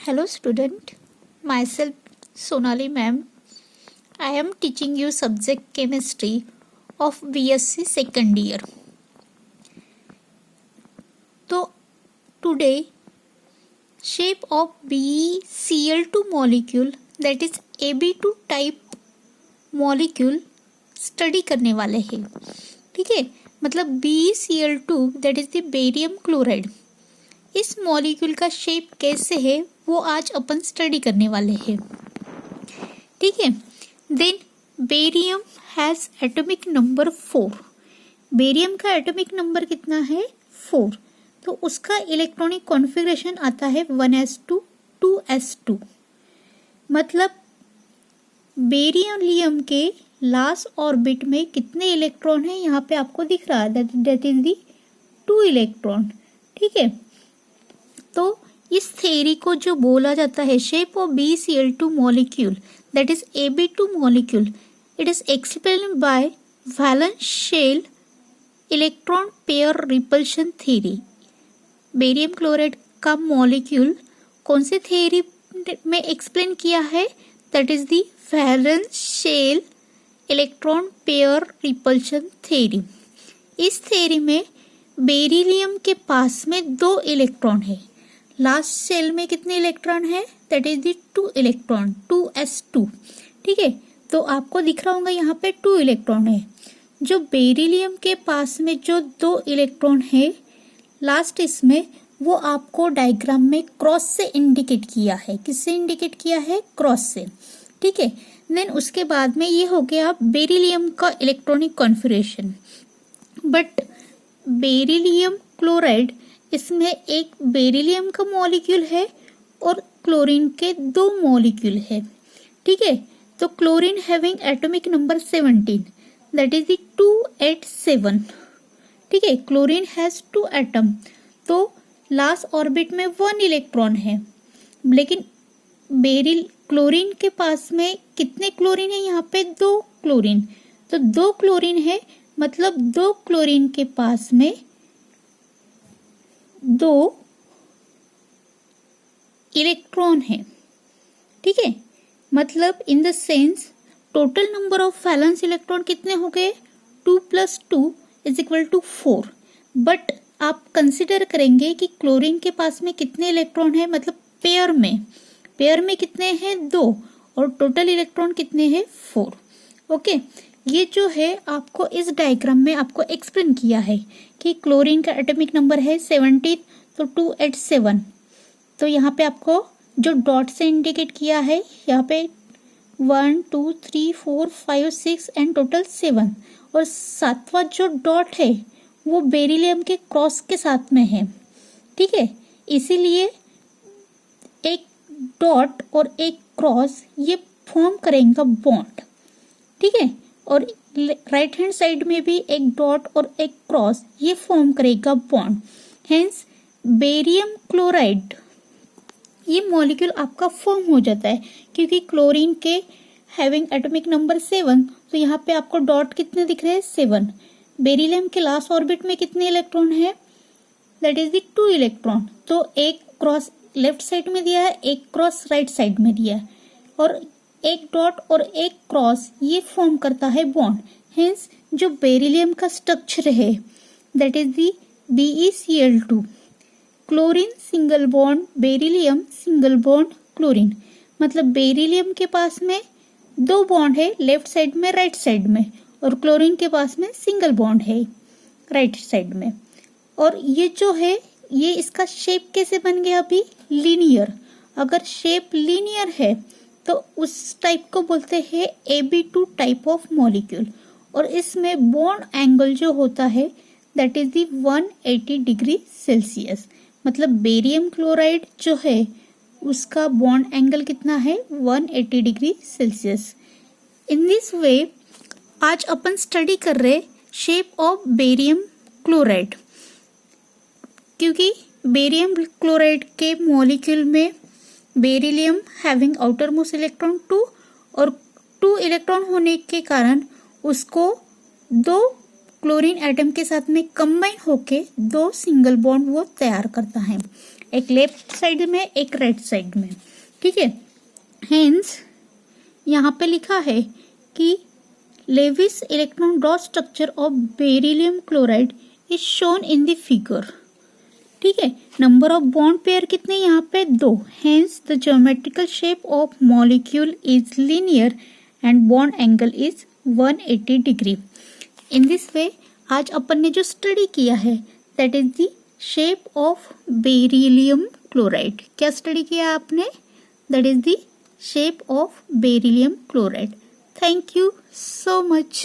Hello student, myself Sonali ma'am. I am teaching you subject chemistry of BSc second year. So today shape of BeCl2 molecule that is Ab2 type molecule study करने वाले हैं. ठीक है, मतलब BeCl2 that is the barium chloride. इस molecule का shape कैसे है वो आज अपन स्टडी करने वाले हैं. ठीक है, then barium has atomic number 4. Barium का एटॉमिक नंबर कितना है? 4. तो उसका इलेक्ट्रॉनिक कॉन्फ़िगरेशन आता है 1s2 2s2. मतलब बेरिलियम के लास्ट ऑर्बिट में कितने इलेक्ट्रॉन हैं यहाँ पे आपको दिख रहा है, दैट इज दी 2 इलेक्ट्रॉन. ठीक है, तो इस थ्योरी को जो बोला जाता है shape of BeCl2 molecule that is Ab2 molecule, it is explained by valence shell electron pair repulsion theory. Barium chloride का मॉलिक्यूल कौन से थ्योरी में एक्सप्लेन किया है? That is the valence shell electron pair repulsion theory. इस theory में beryllium के पास में 2 इलेक्ट्रॉन है. लास्ट शेल में कितने इलेक्ट्रॉन है? That is the 2 electron 2s2. ठीक है, तो आपको दिख रहा होगा यहाँ पे 2 इलेक्ट्रॉन है. जो बेरिलियम के पास में जो 2 इलेक्ट्रॉन है लास्ट इसमें, वो आपको डायग्राम में क्रॉस से इंडिकेट किया है. किससे इंडिकेट किया है? क्रॉस से. ठीक है, देन उसके बाद में ये हो गया बेरिलियम का electronic configuration. But beryllium chloride, इसमें एक बेरिलियम का मॉलिक्यूल है और क्लोरीन के 2 मॉलिक्यूल है. ठीक है, तो chlorine having atomic number 17 that is the 287. ठीक है, क्लोरीन हैज 2 एटम. तो लास्ट ऑर्बिट में 1 इलेक्ट्रॉन है, लेकिन क्लोरीन के पास में कितने क्लोरीन है? यहाँ पे 2 क्लोरीन. तो 2 क्लोरीन है, मतलब 2 क्लोरीन के पास में 2 इलेक्ट्रॉन है. ठीक है, मतलब in the sense total number of valence electron कितने हो गए? 2 + 2 = 4. बट आप कंसिडर करेंगे कि क्लोरीन के पास में कितने इलेक्ट्रॉन है, मतलब पेयर में कितने हैं? 2. और टोटल इलेक्ट्रॉन कितने हैं? 4. ओके, ये जो है आपको इस डायग्राम में आपको एक्सप्लेन किया है कि क्लोरीन का एटॉमिक नंबर है 17, तो 287. तो यहाँ पे आपको जो डॉट से इंडिकेट किया है, यहाँ पे 1 2 3 4 5 6 एंड टोटल 7. और 7वां जो डॉट है वो बेरिलियम के क्रॉस के साथ में है. ठीक है, इसीलिए एक डॉट और एक क्रॉस ये फॉर्म करेंगे बॉन्ड. ठीक है, और राइट हैंड साइड में भी एक डॉट और एक क्रॉस ये फॉर्म करेगा बॉन्ड. हेंस बेरियम क्लोराइड ये मॉलिक्यूल आपका फॉर्म हो जाता है, क्योंकि क्लोरीन के हैविंग एटॉमिक नंबर 7, तो यहाँ पे आपको डॉट कितने दिख रहे हैं? 7. बेरिलियम के लास्ट ऑर्बिट में कितने इलेक्ट्रॉन है? That is the 2 electron. तो एक क्रॉस लेफ्ट साइड में दिया है, एक क्रॉस राइट साइड में दिया है, और एक डॉट और एक क्रॉस ये फॉर्म करता है बॉन्ड. हेंस जो बेरिलियम का स्ट्रक्चर है that is the BeCl2. Chlorine single bond, beryllium single bond chlorine. मतलब बेरिलियम के पास में 2 बॉन्ड है लेफ्ट साइड में, राइट साइड में, और क्लोरीन के पास में सिंगल बॉन्ड है राइट साइड में. और ये जो है ये इसका शेप कैसे बन गया? अभी लीनियर. अगर शेप लीनियर है तो उस टाइप को बोलते हैं Ab2 टाइप ऑफ मॉलिक्यूल. और इसमें बॉन्ड एंगल जो होता है that is the 180 degree Celsius. मतलब बेरियम क्लोराइड जो है उसका बॉन्ड एंगल कितना है? 180 degree Celsius. In this way आज अपन स्टडी कर रहे शेप ऑफ बेरियम क्लोराइड, क्योंकि बेरियम क्लोराइड के मॉलिक्यूल में beryllium having outer most electron 2 और 2 इलेक्ट्रॉन होने के कारण उसको 2 क्लोरीन एटम के साथ में कंबाइन होके 2 सिंगल बॉन्ड वो तैयार करता है. एक लेफ्ट साइड में एक राइट साइड में, ठीक है। हेंस यहाँ पे लिखा है कि Lewis electron dot structure of beryllium chloride is shown in the figure, ठीक है। नंबर ऑफ बॉन्ड पेयर कितने यहाँ पे 2, hence the geometrical shape of molecule is linear and bond angle is 180 degree. In this way आज अपन ने जो study किया है that is the shape of beryllium chloride. क्या स्टडी किया आपने? That is the shape of beryllium chloride. Thank you so much.